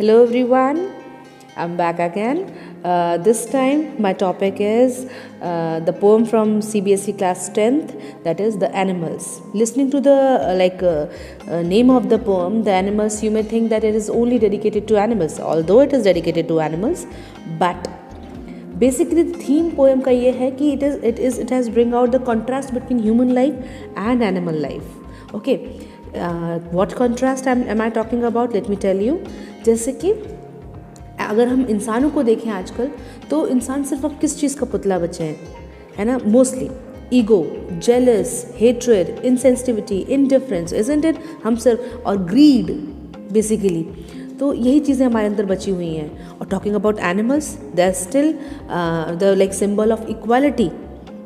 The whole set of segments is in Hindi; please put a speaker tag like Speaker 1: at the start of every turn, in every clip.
Speaker 1: Hello everyone, I'm back again. This time my topic is the poem from CBSE class 10th, that is The Animals. Listening to the name of the poem, The Animals, you may think that it is only dedicated to animals, although it is dedicated to animals, but basically the theme poem का ये है कि it has bring out the contrast between human life and animal life. Okay, what contrast am I talking about? Let me tell you. जैसे कि अगर हम इंसानों को देखें आजकल तो इंसान सिर्फ अब किस चीज़ का पुतला बचे हैं, है ना? Mostly ego, jealous, hatred, insensitivity, indifference, isn't it? हम सिर्फ और ग्रीड बेसिकली, तो यही चीज़ें हमारे अंदर बची हुई हैं. और talking about animals, they are still the like symbol of equality,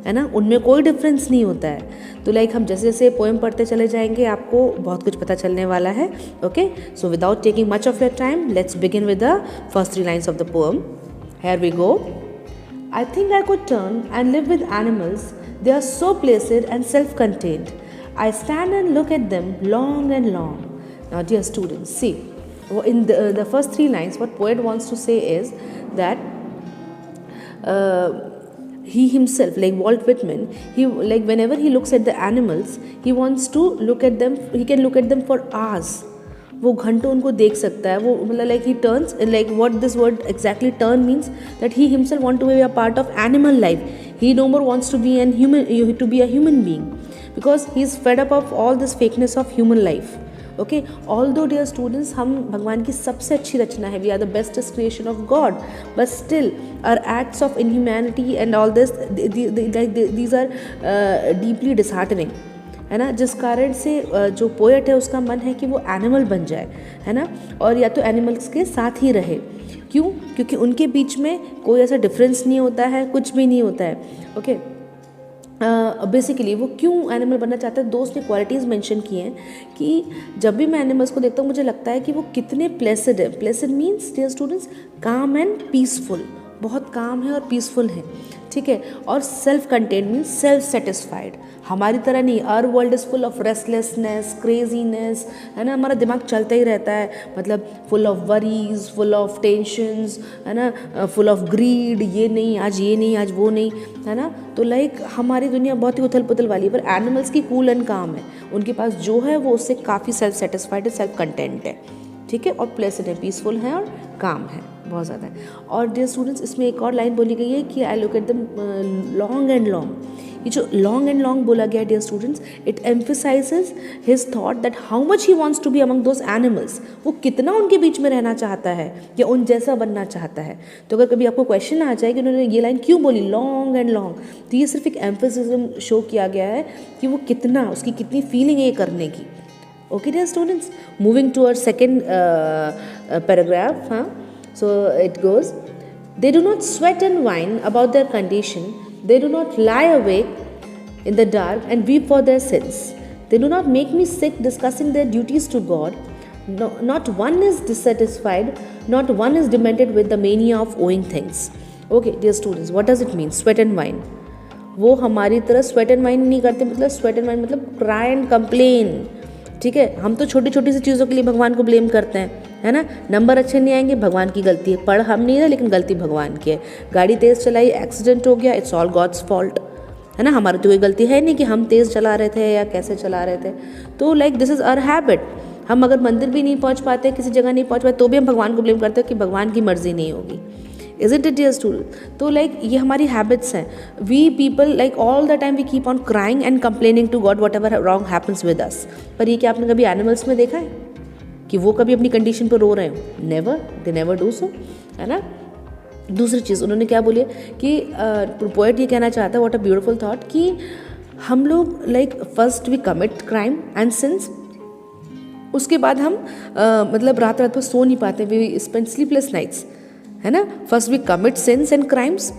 Speaker 1: है ना? उनमें कोई डिफरेंस नहीं होता है. तो लाइक हम जैसे जैसे पोएम पढ़ते चले जाएंगे आपको बहुत कुछ पता चलने वाला है. Okay, so without taking much of your time, let's begin with the first 3 lines of the poem. Here we go. I think I could turn and live with animals. They are so placed and self contented. I stand and look at them long and long. Now dear students, see in the first 3 lines what poet wants to say is that he himself, like Walt Whitman, he like whenever he looks at the animals, he wants to look at them, he can look at them for hours. वो घंटों उनको देख सकता है. वो मतलब like he turns, like what this word exactly turn means, that he himself want to be a part of animal life. He no more wants to be a human being because he is fed up of all this fakeness of human life. Okay, although dear students, हम भगवान की सबसे अच्छी रचना है, we are the bestest creation of God, but still our acts of inhumanity and all this, these are deeply disheartening, है ना? जिस कारण से जो पोएट है उसका मन है कि वो एनिमल बन जाए, है ना? और या तो एनिमल्स के साथ ही रहे. क्यों? क्योंकि उनके बीच में कोई ऐसा डिफरेंस नहीं होता है, कुछ भी नहीं होता है. ओके, बेसिकली वो क्यों एनिमल बनना चाहता है? दोस्त ने क्वालिटीज़ मेंशन की हैं कि जब भी मैं एनिमल्स को देखता हूँ मुझे लगता है कि वो कितने प्लेसिड है. Placid means dear students calm and peaceful, बहुत काम है और पीसफुल है, ठीक है? और self content means self satisfied. हमारी तरह नहीं, our world is full of restlessness, craziness, है ना? हमारा दिमाग चलता ही रहता है, मतलब full of worries, full of tensions, है ना? फुल ऑफ ग्रीड, ये नहीं आज वो नहीं, है ना? तो लाइक हमारी दुनिया बहुत ही उथल पुथल वाली है. पर एनिमल्स की कूल एंड काम है, उनके पास जो है वो उससे काफ़ी सेल्फ सेटिस्फाइड है, सेल्फ कंटेंट है, ठीक है? और प्लेसेंट है, पीसफुल है और काम है बहुत ज़्यादा है. और डियर स्टूडेंट्स, इसमें एक और लाइन बोली गई है कि I look at them long and long. ये जो लॉन्ग एंड लॉन्ग बोला गया dear students, it emphasizes his thought that how much he wants to be among those animals. वो कितना उनके बीच में रहना चाहता है या उन जैसा बनना चाहता है. तो अगर कभी आपको क्वेश्चन आ जाए कि उन्होंने ये लाइन क्यों बोली लॉन्ग एंड लॉन्ग, तो ये सिर्फ एक एम्फसिज्म शो किया गया है कि वो कितना, उसकी कितनी फीलिंग है ये करने की. Okay dear students, moving to our second paragraph, so it goes, they do not sweat and whine about their condition, they do not lie awake in the dark and weep for their sins, they do not make me sick discussing their duties to God. No, not one is dissatisfied, not one is demented with the mania of owing things. Okay dear students, what does it mean sweat and whine? वो हमारी तरह sweat and whine नहीं करते. मतलब sweat and whine मतलब cry and complain, ठीक है? हम तो छोटी छोटी सी चीज़ों के लिए भगवान को ब्लेम करते हैं, है ना? नंबर अच्छे नहीं आएंगे, भगवान की गलती है. पढ़ हम नहीं रहे लेकिन गलती भगवान की है. गाड़ी तेज़ चलाई, एक्सीडेंट हो गया, इट्स ऑल गॉड्स फॉल्ट, है ना? हमारी तो कोई गलती है नहीं कि हम तेज़ चला रहे थे या कैसे चला रहे थे. तो like this is our habit. हम अगर मंदिर भी नहीं पहुँच पाते, किसी जगह नहीं पहुँच पाते, तो भी हम भगवान को ब्लेम करते हैं कि भगवान की मर्जी नहीं होगी. Isn't it dear student? तो लाइक ये हमारी हैबिट्स हैं. We people like all the time we keep on crying and complaining to God whatever wrong happens with us. पर ये क्या आपने कभी एनिमल्स में देखा है कि वो कभी अपनी कंडीशन पर रो रहे हो? Never, they never do so, है ना? दूसरी चीज़ उन्होंने क्या बोली कि पोएट ये कहना चाहता है, व्हाट अ ब्यूटीफुल थॉट, कि हम लोग like first we commit crime and sins, उसके बाद हम मतलब रात रात भर सो नहीं पाते, वी स्पेंड स्लीपलेस नाइट्स, है ना? First we commit sins and crimes,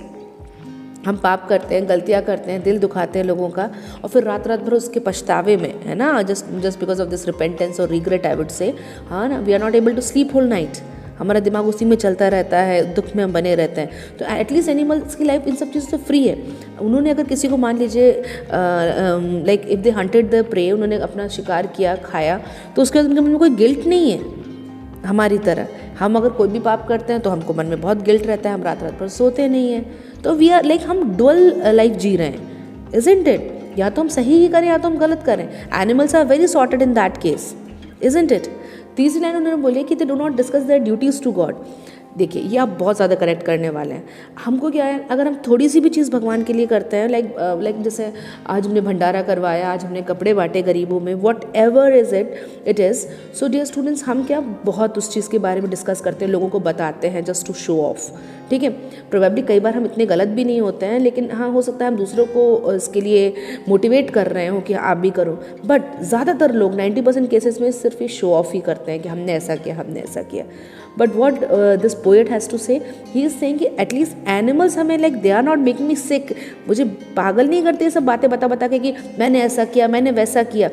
Speaker 1: हम पाप करते हैं, गलतियाँ करते हैं, दिल दुखाते हैं लोगों का, और फिर रात रात भर उसके पछतावे में, है ना? Just because of this repentance और रिग्रेट आई वुड से, हाँ ना, we are not able to sleep whole night. हमारा दिमाग उसी में चलता रहता है, दुख में हम बने रहते हैं. तो एटलीस्ट एनिमल्स की लाइफ इन सब चीज़ों से फ्री है. उन्होंने अगर किसी को मान लीजिए like if they hunted the prey, उन्होंने अपना शिकार किया, खाया, तो उसके बाद उनके मन में कोई गिल्ट नहीं है हमारी तरह, हम अगर कोई भी पाप करते हैं तो हमको मन में बहुत गिल्ट रहता है, हम रात रात भर सोते नहीं हैं, तो वी आर लाइक हम डुअल लाइफ जी रहे हैं, इजंट इट? या तो हम सही ही करें या तो हम गलत करें। Animals are very sorted in that case, isn't it? तीसरी लाइन उन्होंने बोली कि they do not discuss their duties to God. देखिए ये आप बहुत ज़्यादा करेक्ट करने वाले हैं। हमको क्या है, अगर हम थोड़ी सी भी चीज़ भगवान के लिए करते हैं, लाइक जैसे आज हमने भंडारा करवाया, आज हमने कपड़े बांटे गरीबों में, whatever is it is. So dear students, हम क्या बहुत उस चीज़ के बारे में डिस्कस करते हैं, लोगों को बताते हैं जस्ट टू शो ऑफ, ठीक है। प्रोबेबली कई बार हम इतने गलत भी नहीं होते हैं, लेकिन हाँ हो सकता है हम दूसरों को इसके लिए मोटिवेट कर रहे हो कि आप भी करो, बट ज़्यादातर लोग 90% केसेस में सिर्फ ये शो ऑफ ही करते हैं कि हमने ऐसा किया, हमने ऐसा किया। But what this poet has to say, he is saying कि एटलीस्ट एनिमल्स हमें like they are not making me sick, मुझे पागल नहीं करते ये सब बातें बता बता के कि मैंने ऐसा किया, मैंने वैसा किया,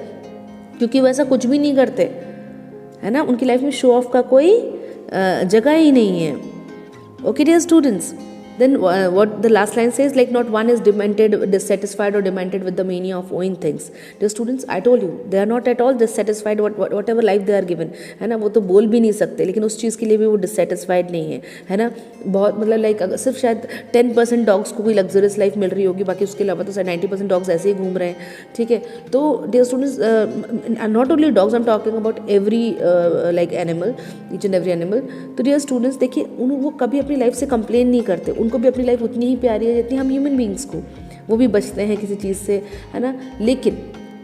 Speaker 1: क्योंकि वैसा कुछ भी नहीं करते, है ना। उनकी लाइफ में शो ऑफ का कोई जगह ही नहीं है। Okay, dear students, then what the last line says, like not one is demented, dissatisfied or demented with the meaning of owing things. Dear students, I told you, they are not at all dissatisfied whatever life they are given, है ना। वो तो बोल भी नहीं सकते, लेकिन उस चीज़ के लिए भी वो dissatisfied नहीं है ना। बहुत मतलब लाइक सिर्फ शायद 10% डॉग्स को कोई लग्जरियस लाइफ मिल रही होगी, बाकी उसके अलावा तो शायद 90% डॉग्स ऐसे ही घूम रहे हैं, ठीक है। तो dear students, not only dogs, I am talking about every like animal, each and every animal. तो डियर स्टूडेंट्स देखिए, वो कभी अपनी लाइफ से कंप्लेन नहीं करते, उनको भी अपनी लाइफ उतनी ही प्यारी है जितनी हम ह्यूमन बींग्स को। वो भी बचते हैं किसी चीज़ से, है ना, लेकिन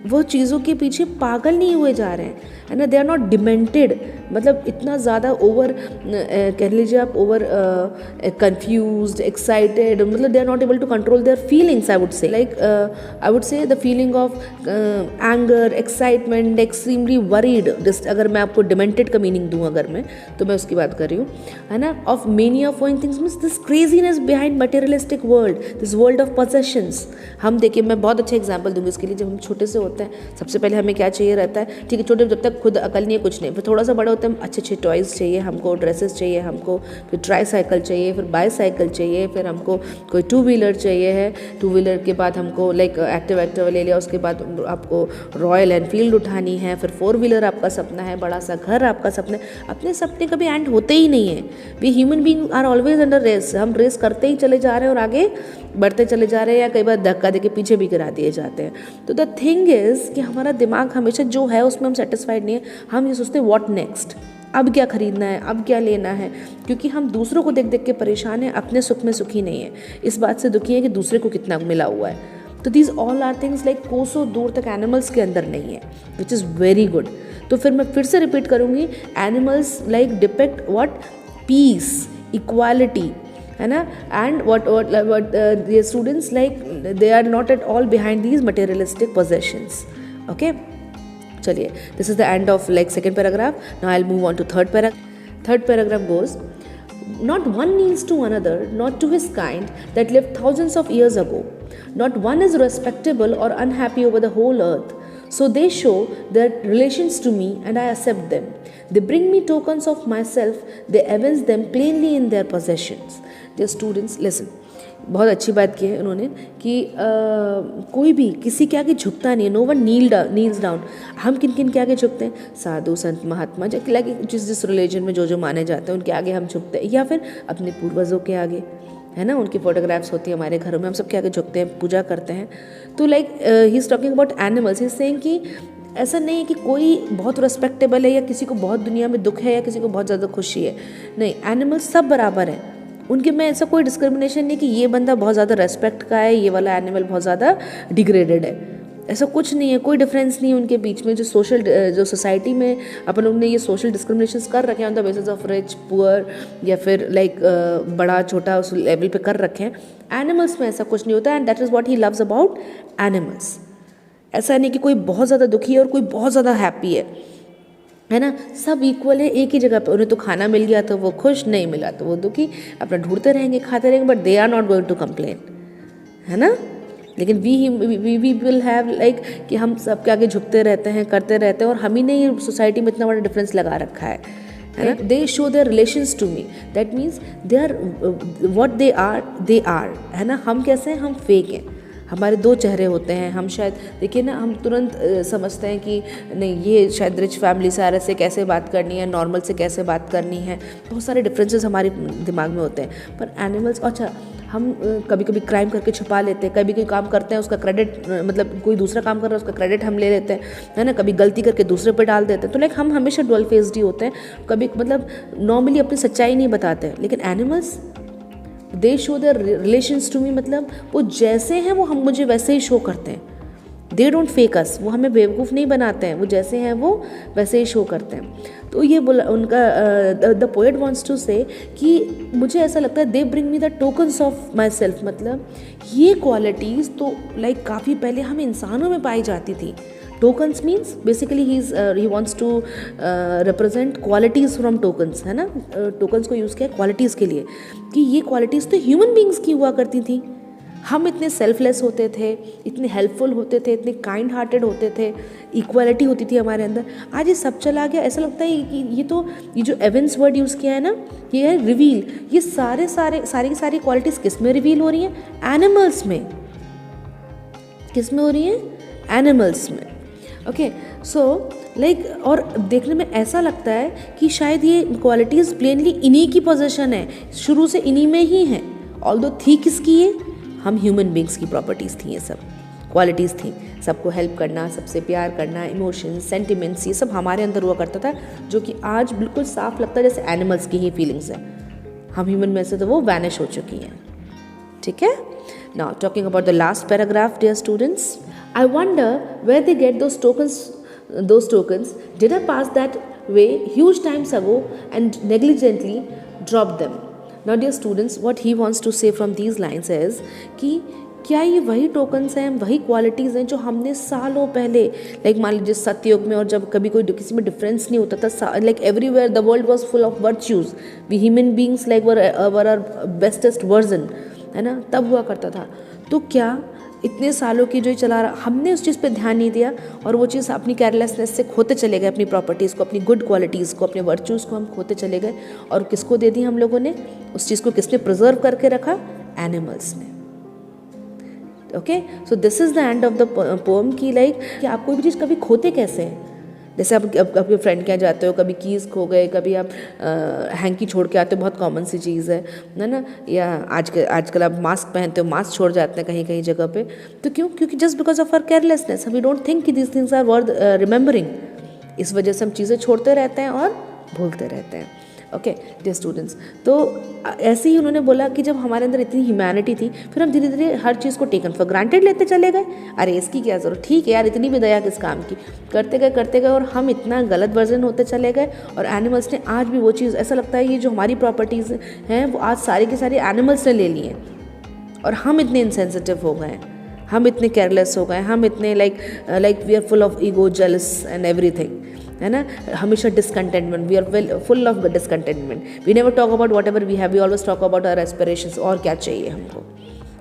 Speaker 1: वो चीज़ों के पीछे पागल नहीं हुए जा रहे हैं, है ना। दे आर नॉट डिमेंटेड, मतलब इतना ज़्यादा ओवर कह लीजिए आप, ओवर कंफ्यूज्ड, एक्साइटेड, मतलब they are not able to control their feelings. I would say like I would say the feeling of anger, excitement, extremely worried. अगर मैं आपको डिमेंटेड का मीनिंग दूँ अगर मैं, तो मैं उसकी बात कर रही हूँ, है ना। Of mania of owing things means this craziness behind materialistic world, this world of possessions. हम देखिए, मैं बहुत अच्छा एग्जाम्पल दूंगी इसके लिए। जब हम छोटे से होते हैं, सबसे पहले हमें क्या चाहिए रहता है, ठीक है, छोटे जब तक खुद अकल नहीं है कुछ नहीं, फिर थोड़ा सा बड़ा होता है, अच्छे अच्छे टॉयज़ चाहिए हमको, ड्रेसेस चाहिए हमको, फिर ट्राई साइकिल चाहिए, फिर बाई साइकिल चाहिए, फिर हमको कोई 2 व्हीलर चाहिए है, 2 व्हीलर के बाद हमको लाइक एक्टिव ले लिया, उसके बाद आपको रॉयल एनफील्ड उठानी है, फिर 4 व्हीलर आपका सपना है, बड़ा सा घर आपका सपना है। अपने सपने कभी एंड होते ही नहीं है। We human being are always under race, हम रेस करते ही चले जा रहे हैं और आगे बढ़ते चले जा रहे हैं, या कई बार धक्का देके पीछे भी गिरा दिए जाते हैं। तो द थिंग इज़ कि हमारा दिमाग हमेशा जो है उसमें हम सेटिस्फाइड नहीं है। हम ये सोचते हैं व्हाट नेक्स्ट, अब क्या खरीदना है, अब क्या लेना है, क्योंकि हम दूसरों को देख देख के परेशान हैं, अपने सुख में सुखी नहीं है। इस बात से दुखी है कि दूसरे को कितना मिला हुआ है। तो these all are things like कोसों दूर तक एनिमल्स के अंदर नहीं है, विच इज़ वेरी गुड। तो फिर मैं फिर से रिपीट करूँगी, animals like depict what, peace, equality, है ना। And what the students like, they are not at all behind these materialistic possessions. Okay, चलिए, this is the end of like second paragraph. Now I'll move on to third paragraph. Third paragraph goes, not one kneels to another, not to his kind that lived thousands of years ago. Not one is respectable or unhappy over the whole earth. So they show their relations to me and I accept them. They bring me tokens of myself, they evince them plainly in their possessions. Dear students, listen. बहुत अच्छी बात की है उन्होंने कि कोई भी किसी के आगे झुकता नहीं है। No one kneels down. हम किन किन के आगे झुकते हैं? साधु संत महात्मा, जो जिस रिलीजन में जो माने जाते हैं उनके आगे हम झुकते हैं, या फिर अपने पूर्वजों के आगे, है ना। उनकी फोटोग्राफ्स होती है हमारे घरों में, हम सब के आगे झुकते हैं, पूजा करते हैं। तो like he is talking about animals, he is saying कि ऐसा नहीं है कि कोई बहुत रिस्पेक्टेबल है या किसी को बहुत दुनिया में दुख है या किसी को बहुत ज़्यादा खुशी है। नहीं, एनिमल्स सब बराबर हैं, उनके में ऐसा कोई डिस्क्रिमिनेशन नहीं कि ये बंदा बहुत ज़्यादा रेस्पेक्ट का है, ये वाला एनिमल बहुत ज़्यादा डिग्रेडेड है। ऐसा कुछ नहीं है, कोई डिफरेंस नहीं है उनके बीच में। जो सोसाइटी में अपन लोग ने ये सोशल डिस्क्रिमिनेशंस कर रखे हैं on the basis of rich poor, या फिर लाइक बड़ा छोटा उस लेवल पे कर रखे हैं। एनिमल्स में ऐसा कुछ नहीं होता, and that is what he loves about animals. ऐसा नहीं कि कोई बहुत ज़्यादा दुखी है और कोई बहुत ज़्यादा हैप्पी है ना। सब इक्वल है एक ही जगह पे। उन्हें तो खाना मिल गया तो वो खुश, नहीं मिला तो वो दुखी, अपना ढूंढते रहेंगे, खाते रहेंगे, but they are not going to complain, है ना। लेकिन वी विल हैव लाइक कि हम सबके आगे झुकते रहते हैं, करते रहते हैं, और हम ही नहीं सोसाइटी में इतना बड़ा डिफरेंस लगा रखा है ना। They show their relations to me, that means they are what they are, है ना। हम कैसे हैं? हम फेक हैं, हमारे दो चेहरे होते हैं। हम शायद देखिए ना, हम तुरंत समझते हैं कि नहीं ये शायद रिच फैमिली से आ रहे, से कैसे बात करनी है, नॉर्मल से कैसे बात करनी है, बहुत सारे डिफरेंसेस हमारे दिमाग में होते हैं। पर एनिमल्स, अच्छा हम कभी कभी क्राइम करके छुपा लेते हैं, कभी कोई काम करते हैं उसका क्रेडिट, मतलब कोई दूसरा काम कर रहा है उसका क्रेडिट हम ले लेते हैं, है ना, कभी गलती करके दूसरे पे डाल देते हैं। तो लाइक हम हमेशा डुअल फेस्ड ही होते हैं, कभी मतलब नॉर्मली अपनी सच्चाई नहीं बताते हैं। लेकिन animals they show their relations to me, मतलब वो जैसे हैं वो हम मुझे वैसे ही शो करते हैं। दे डोंट फेक अस, वो हमें बेवकूफ़ नहीं बनाते हैं, वो जैसे हैं वो वैसे ही शो करते हैं। तो ये बोला उनका, द पोएट वांट्स टू से कि मुझे ऐसा लगता है they bring me the tokens of my self, मतलब ये क्वालिटीज़ तो लाइक काफ़ी पहले हम इंसानों में पाई जाती थी। Tokens means basically he wants to represent qualities from tokens, है ना, टोकन्स को यूज़ किया क्वालिटीज़ के लिए, कि ये क्वालिटीज़ तो ह्यूमन बींग्स की हुआ करती थी। हम इतने सेल्फलेस होते थे, इतने हेल्पफुल होते थे, इतने काइंड हार्टेड होते थे, इक्वालिटी होती थी हमारे अंदर। आज ये सब चला गया। ऐसा लगता है कि ये जो एवेंस वर्ड यूज़ किया है ना, ये है रिवील। ये सारी की सारी क्वालिटीज़ किस में रिवील हो रही हैं? एनिमल्स में। किस में हो रही हैं? एनिमल्स में। ओके, सो लाइक, और देखने में ऐसा लगता है कि शायद ये क्वालिटीज़ प्लेनली इन्हीं की पोजीशन है, शुरू से इन्हीं में ही हैं। ऑल्दो थी किसकी ये? हम ह्यूमन बींग्स की प्रॉपर्टीज़ थी, ये सब क्वालिटीज़ थी। सबको हेल्प करना, सबसे प्यार करना, इमोशंस, सेंटिमेंट्स, ये सब हमारे अंदर हुआ करता था, जो कि आज बिल्कुल साफ लगता है जैसे एनिमल्स की ही फीलिंग्स है। हम ह्यूमन में से तो वो वैनिश हो चुकी हैं। ठीक है, now talking about the last paragraph, dear students, I wonder where they get those tokens. Did I pass that way huge times ago and negligently dropped them? Now dear students, what he wants to say from these lines is कि क्या ये वही टोकन्स हैं, वही क्वालिटीज़ हैं जो हमने सालों पहले, लाइक मान लीजिए सतयुग में, और जब कभी कोई किसी में डिफरेंस नहीं होता था, like everywhere the world was full of virtues, we human beings like were our bestest version, है ना, तब हुआ करता था। तो क्या इतने सालों की जो चला रहा, हमने उस चीज़ पे ध्यान नहीं दिया और वो चीज़ अपनी केयरलेसनेस से खोते चले गए, अपनी प्रॉपर्टीज़ को, अपनी गुड क्वालिटीज़ को, अपने वर्च्यूज़ को हम खोते चले गए। और किसको दे दी हम लोगों ने उस चीज़ को? किसने प्रिजर्व करके रखा? एनिमल्स ने। Okay, so this is the end of the poem की लाइक कि आप कोई भी चीज़ कभी खोते कैसे हैं। जैसे आप अपने फ्रेंड के यहाँ जाते हो, कभी कीज़ खो गए, कभी आप हैंकी छोड़ के आते हो, बहुत कॉमन सी चीज़ है ना, या आजकल आप मास्क पहनते हो, मास्क छोड़ जाते हैं कहीं कहीं जगह पे। तो क्यों? क्योंकि just because of our carelessness, we don't think कि this things are worth remembering. इस वजह से हम चीज़ें छोड़ते रहते हैं और भूलते रहते हैं। ओके डियर स्टूडेंट्स, तो ऐसे ही उन्होंने बोला कि जब हमारे अंदर इतनी ह्यूमैनिटी थी, फिर हम धीरे धीरे हर चीज़ को टेकन फॉर ग्रांटेड लेते चले गए। अरे इसकी क्या ज़रूरत, ठीक है यार, इतनी भी दया किस काम की, करते गए और हम इतना गलत वर्जन होते चले गए। और एनिमल्स ने आज भी वो चीज़, ऐसा लगता है ये जो हमारी प्रॉपर्टीज़ हैं वो आज सारी की सारी एनिमल्स ने ले ली हैं, और हम इतने इनसेंसिटिव हो गए, हम इतने केयरलेस हो गए, हम इतने like we are full of ego, jealous and everything, है ना, हमेशा discontentment, we are full of discontentment, we never talk about whatever we have, we always talk about our aspirations, और क्या चाहिए हमको,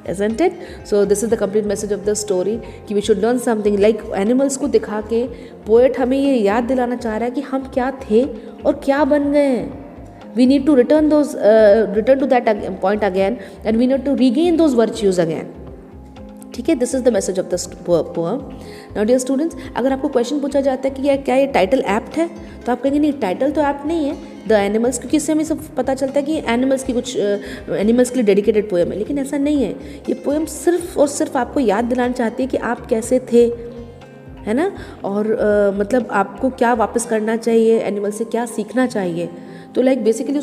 Speaker 1: isn't it? So this is the complete message of the story कि we should learn something, like animals को दिखा के पोएट हमें ये याद दिलाना चाह रहा है कि हम क्या थे और क्या बन गए हैं। We need to return to that point again, and we need to regain those virtues again. ठीक है, this is the message of the poem. Now dear students, अगर आपको क्वेश्चन पूछा जाता है कि क्या ये टाइटल एप्ट है, तो आप कहेंगे नहीं, टाइटल तो एप्ट नहीं है, द एनिमल्स, क्योंकि इससे हमें सब पता चलता है कि एनिमल्स की कुछ एनिमल्स के लिए डेडिकेटेड पोएम है। लेकिन ऐसा नहीं है, ये पोएम सिर्फ और सिर्फ आपको याद दिलाना चाहती है कि आप कैसे थे, है ना, और मतलब आपको क्या वापस करना चाहिए, एनिमल से क्या सीखना चाहिए। तो लाइक बेसिकली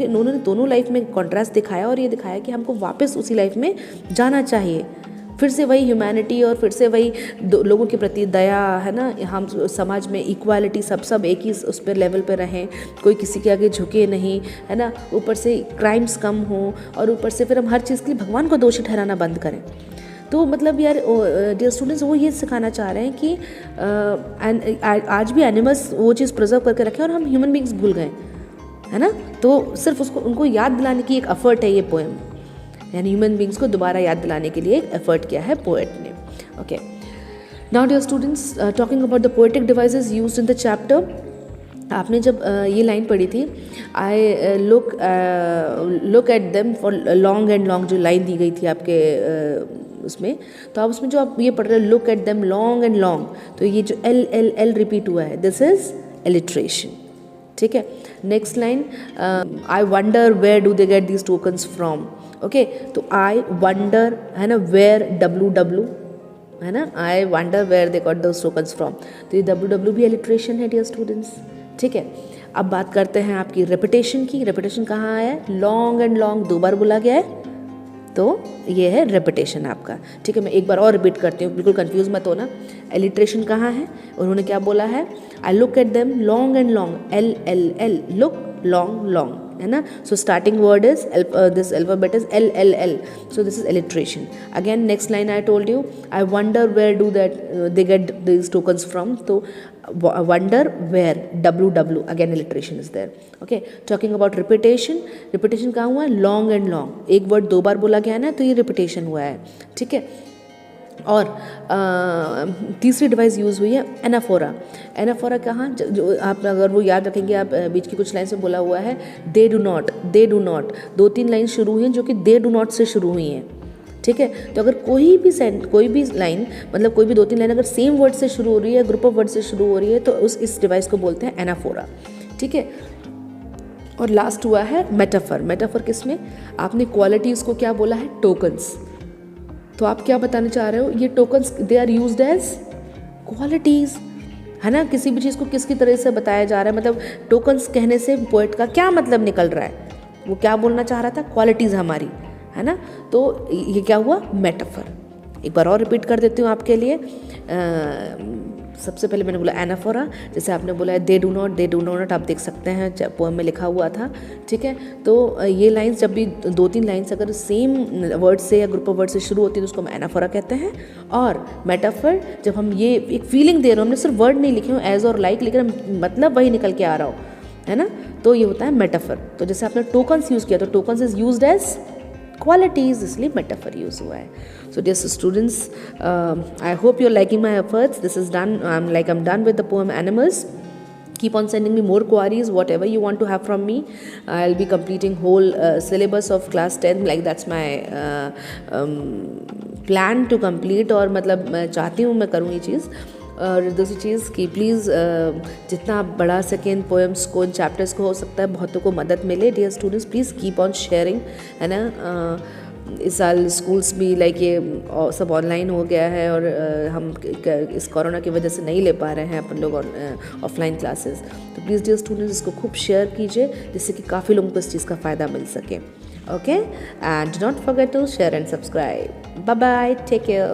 Speaker 1: उन्होंने दोनों लाइफ में कॉन्ट्रास्ट दिखाया, और ये दिखाया कि हमको वापस उसी लाइफ में जाना चाहिए, फिर से वही ह्यूमैनिटी और फिर से वही लोगों के प्रति दया, है ना, हम समाज में इक्वालिटी, सब एक ही उस पर लेवल पे रहें, कोई किसी के आगे झुके नहीं, है ना, ऊपर से क्राइम्स कम हो, और ऊपर से फिर हम हर चीज़ के लिए भगवान को दोषी ठहराना बंद करें। तो मतलब यार डियर स्टूडेंट्स, वो ये सिखाना चाह रहे हैं कि आज भी एनिमल्स वो चीज़ प्रिजर्व करके रखें और हम ह्यूमन बींग्स भूल गए, है ना। तो सिर्फ उनको याद दिलाने की एक एफर्ट है ये पोएम, यानी ह्यूमन बींग्स को दोबारा याद दिलाने के लिए एक एफर्ट किया है पोएट ने। Okay, now dear students, talking about the poetic devices used in the chapter, आपने जब ये लाइन पढ़ी थी, I look at them for long and long, जो लाइन दी गई थी आपके उसमें, तो आप उसमें जो आप ये पढ़ रहे हो look at them long and long, तो ये जो एल एल एल रिपीट हुआ है, दिस इज एलिट्रेशन। ठीक है, next line, I wonder where do they get these tokens from. Okay, तो आई वंडर है ना, वेयर डब्ल्यू डब्ल्यू है ना, I wonder where they got those tokens from, तो ये डब्ल्यू डब्ल्यू भी एलिट्रेशन है डियर स्टूडेंट्स। ठीक है, अब बात करते हैं आपकी रेपिटेशन की। रेपिटेशन कहाँ आया है, लॉन्ग एंड लॉन्ग 2 बार बोला गया है, तो ये है रेपिटेशन आपका। ठीक है, मैं एक बार और रिपीट करती हूँ, बिल्कुल कंफ्यूज मत होना। एलिट्रेशन कहाँ है, उन्होंने क्या बोला है, I look at them long and long, L L L, look long long, है ना। So starting word is this alphabet is L L L, so this is alliteration. Again next line I told you, I wonder where do that they get this tokens from, तो wonder where, ww, again alliteration is there. Okay, talking about repetition, repetition कहाँ हुआ है, long and long, एक वर्ड 2 बार बोला गया है ना, तो ये repetition हुआ है। ठीक है, और तीसरी डिवाइस यूज़ हुई है एनाफोरा। एनाफोरा कहाँ, जो आप अगर वो याद रखेंगे, आप बीच की कुछ लाइन में बोला हुआ है दे do not, they do not, 2-3 line शुरू हुई हैं जो कि दे डू नॉट से शुरू हुई हैं। ठीक है, तो अगर कोई भी लाइन, मतलब कोई भी 2-3 लाइन अगर सेम वर्ड से शुरू हो रही है, ग्रुप ऑफ वर्ड से शुरू हो रही है, तो इस डिवाइस को बोलते हैं एनाफोरा। ठीक है, और लास्ट हुआ है मेटाफर। मेटाफर किसमें, आपने क्वालिटीज़ को क्या बोला है, टोकन्स, तो आप क्या बताना चाह रहे हो, ये tokens they are used as qualities, है ना। किसी भी चीज़ को किसकी तरह से बताया जा रहा है, मतलब टोकन्स कहने से पोएट का क्या मतलब निकल रहा है, वो क्या बोलना चाह रहा था, क्वालिटीज़ हमारी, है ना। तो ये क्या हुआ, मेटाफर। एक बार और रिपीट कर देती हूँ आपके लिए। सबसे पहले मैंने बोला एनाफोरा, जैसे आपने बोला है दे do not, they do not, आप देख सकते हैं पोएम में लिखा हुआ था। ठीक है, तो ये लाइंस जब भी 2-3 लाइंस अगर सेम वर्ड से या ग्रुप ऑफ वर्ड से शुरू होती है तो उसको हम एनाफोरा कहते हैं। और मेटाफर, जब हम ये एक फीलिंग दे रहे हो, हमने सिर्फ वर्ड नहीं लिखे हो एज और लाइक, लेकिन मतलब वही निकल के आ रहा हो, है ना, तो ये होता है मेटाफर। तो जैसे आपने टोकन्स यूज़ किया, तो tokens is used as qualities, इसलिए मेटाफर यूज हुआ है। So dear students, I hope you're liking my efforts. This is done. I'm done with the poem Animals. Keep on sending me more queries, whatever you want to have from me. I'll be completing whole syllabus of class 10. Like that's my plan to complete. और मतलब मैं चाहती हूँ मैं करूँ ये चीज़। और दूसरी चीज़ कि प्लीज़ जितना आप बढ़ा सकें इन पोएम्स को, इन चैप्टर्स को, हो सकता है बहुतों को मदद मिले। Dear students, please keep on sharing, है ना। इस साल स्कूल्स भी लाइक ये सब ऑनलाइन हो गया है, और हम इस कोरोना की वजह से नहीं ले पा रहे हैं अपन लोग ऑफलाइन क्लासेस। तो प्लीज़ डियर स्टूडेंट्स, इसको खूब शेयर कीजिए, जिससे कि काफ़ी लोगों को इस चीज़ का फ़ायदा मिल सके। Okay, and do not forget to share and subscribe. Bye bye, take care.